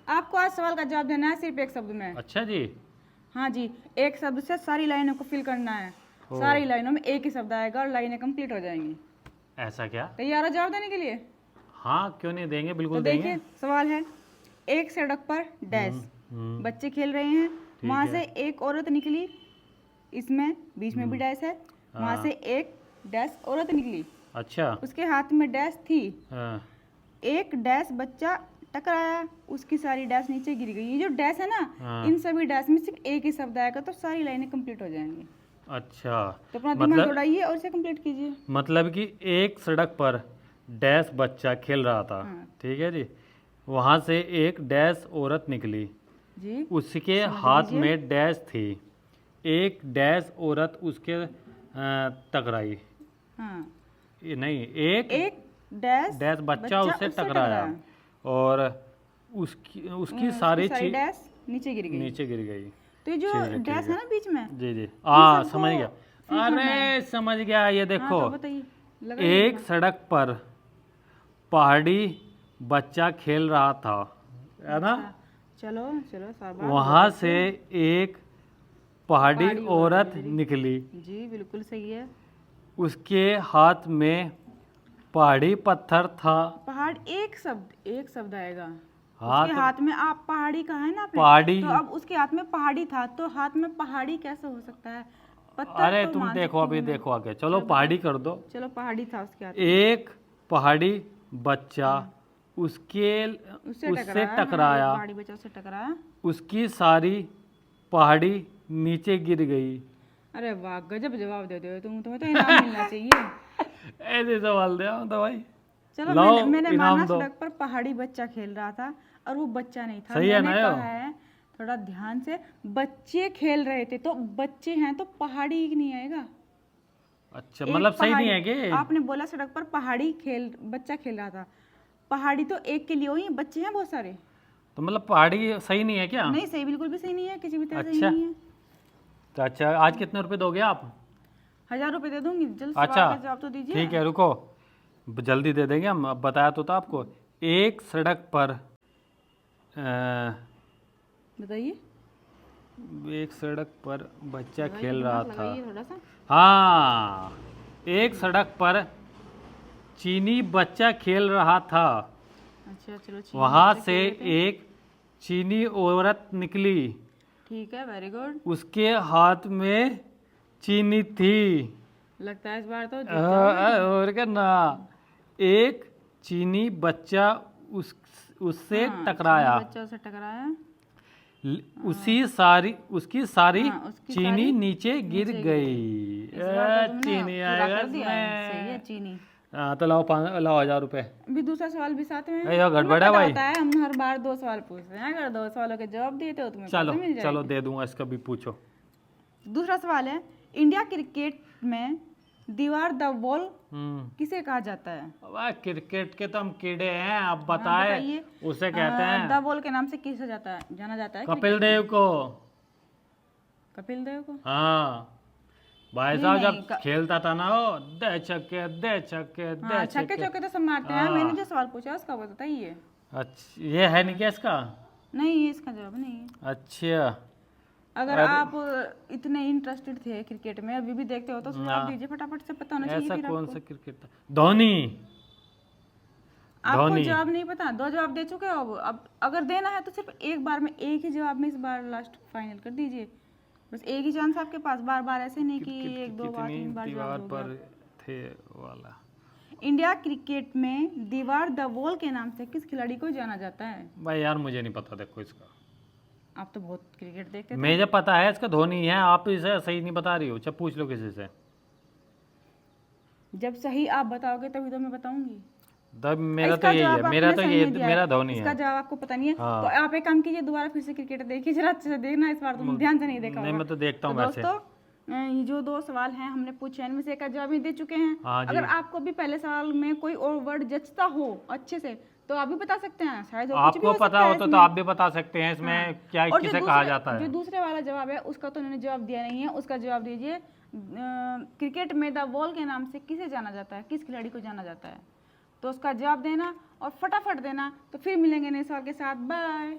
आपको आज सवाल का जवाब देना है सिर्फ एक शब्द में। अच्छा जी। हाँ जी, एक शब्द से सारी लाइनों को फिल करना है। सारी लाइनों में एक ही शब्द आएगा और लाइनें कंप्लीट हो जाएंगी। ऐसा क्या? तैयार हो जवाब देने के लिए? हाँ, क्यों नहीं देंगे, बिल्कुल तो देंगे। देखिए सवाल है, एक सड़क पर डैश बच्चे खेल रहे हैं, वहां से एक औरत निकली, इसमें बीच में भी डैश है, वहां से एक डैश औरत निकली। अच्छा। उसके हाथ में डैश थी, हाँ। एक डैश बच्चा टकराया, उसकी सारी डैश नीचे गिर गई। ये जो डैश है ना, इन सभी डैश में सिर्फ एक ही शब्द आएगा तो सारी लाइनें कंप्लीट हो जाएंगी। अच्छा, तो अपना दिमाग दौड़ाइए और इसे कंप्लीट कीजिए। मतलब कि एक सड़क पर डैश बच्चा खेल रहा था, ठीक है जी, वहां से एक डैश औरत निकली जी, उसके हाथ में डैश थी, एक डैश औरत उसके टकराई। हाँ, ये नहीं, एक डैश बच्चा उससे टकराया और उसकी सारी डैश नीचे गिर गई। तो ये जो डैश है ना बीच में, जी जी, समझ गया। अरे समझ गया, ये देखो। तो बताइए, एक सड़क पर पहाड़ी बच्चा खेल रहा था, है ना? चलो शाबाश। वहां से एक पहाड़ी औरत निकली, जी बिल्कुल सही है। उसके हाथ में पहाड़ी पत्थर था। पहाड़ एक शब्द आएगा। हाँ, उसके हाथ में, आप पहाड़ी कहा है ना पहाड़ी, तो अब उसके हाथ में पहाड़ी था, तो हाथ में पहाड़ी कैसे हो सकता है? पत्थर। अरे तो तुम देखो, अभी देखो आगे। चलो पहाड़ी कर दो। चलो पहाड़ी था उसके हाथ में। एक पहाड़ी बच्चा उससे टकराया, पहाड़ी बच्चा उससे टकराया, उसकी सारी पहाड़ी नीचे गिर गई। अरे वाह, गजब जवाब दे दो तुम, तुम्हें तो इनाम मिलना चाहिए। ऐसे सवाल दे तो भाई। चलो मैंने माना सड़क पर पहाड़ी बच्चा खेल रहा था और वो बच्चा नहीं था। सही है ना? कहा है थोड़ा ध्यान से, बच्चे खेल रहे थे, तो बच्चे हैं तो पहाड़ी नहीं आएगा। अच्छा, मतलब सही नहीं है कि आपने बोला सड़क पर बच्चा खेल रहा था, पहाड़ी तो एक के लिए हुई, बच्चे हैं बहुत सारे, तो मतलब पहाड़ी सही नहीं है क्या? नहीं, सही बिल्कुल भी सही नहीं है, किसी भी तरह से अच्छा नहीं है। तो अच्छा, आज कितने रुपए दोगे आप? 1000 रुपए दे दूंगी। जल्द अच्छा, जवाब तो दीजिए। ठीक है, रुको, जल्दी दे देंगे हम। अब बताया तो था आपको। एक सड़क पर बताइए। एक सड़क पर बच्चा खेल रहा था। थोड़ा सा। हाँ, एक सड़क पर चीनी बच्चा खेल रहा था। अच्छा चलो, वहां से एक चीनी औरत निकली, ठीक है, वेरी गुड। उसके हाथ में चीनी थी। लगता है इस बार तो और क्या ना, एक चीनी बच्चा उससे टकराया, उसकी सारी चीनी नीचे गिर गई। चीनी आएगा इसमें। चीनी। तो लाओ 1000 रुपए। अभी दूसरा सवाल भी साथ में है। गड़बड़ है भाई। हम हर बार 2 सवाल पूछते हैं, अगर 2 सवालों के जवाब दिए तो तुम्हें चलो मिल जाएगा। चलो दे दूंगा, इसका भी पूछो। दूसरा सवाल है, इंडिया क्रिकेट में दीवार द वॉल किसे कहा जाता है? वाह, क्रिकेट के तो हम कीड़े हैं, आप बताए। उसे कहते हैं द वॉल के नाम से किसे जाना जाता है? कपिल देव को। कपिल देव को? हाँ भाई साहब, जब खेलता था ना वो, दे छक्के दे छक्के चौके तो सब मारते हैं। मैंने जो सवाल पूछा उसका बताइए। अच्छा, ये है नहीं क्या इसका? नहीं, इसका जवाब नहीं है। अच्छा, अगर आप इतने इंटरेस्टेड थे क्रिकेट में, अभी भी देखते हो, तो जवाब दीजिए फटाफट से, पता होना चाहिए। ऐसा कौन सा क्रिकेट था? धोनी। आपको जवाब नहीं पता? 2 जवाब दे चुके हो। अब अगर देना है तो सिर्फ एक बार में, एक ही जवाब में इस बार लास्ट फाइनल कर दीजिए। बस एक ही चांस आपके पास, बार बार ऐसे नहीं कि 1 2 बार 3 बार दीवार पर थे वाला। इंडिया क्रिकेट में दीवार द वॉल के नाम से किस खिलाड़ी को जाना जाता है? भाई यार मुझे नहीं पता, देखो इसका। आप तो बहुत क्रिकेट देखते थे। मुझे पता है इसका धोनी है, आप इसे सही नहीं बता रही हो। अच्छा, पूछ लो किसी से। जब सही आप बताओगे तभी तो मैं बताऊंगी। मेरा तो यही है, मेरा धोनी है। इसका जवाब आपको पता नहीं है। तो आप एक काम कीजिए, दोबारा फिर से क्रिकेट देखिए, जरा अच्छे से देखना। इस बार तुम ध्यान से नहीं देखा। नहीं, मैं तो देखता हूँ वैसे। दोस्तों, ये जो 2 सवाल हैं हमने पूछे, इनमें से एक का जवाब ही दे चुके हैं। अगर आपको भी पहले सवाल में कोई और वर्ड जचता हो अच्छे से, तो आप भी बता सकते हैं। शायद आपको पता हो तो आप भी बता सकते हैं इसमें क्या किसे कहा जाता है। जो दूसरे वाला जवाब है उसका तो उन्होंने जवाब दिया नहीं है। उसका जवाब दीजिए, क्रिकेट में द वॉल के नाम से किसे जाना जाता है, किस खिलाड़ी को जाना जाता है? तो उसका जवाब देना और फटाफट देना। तो फिर मिलेंगे नए सवाल के साथ। बाय।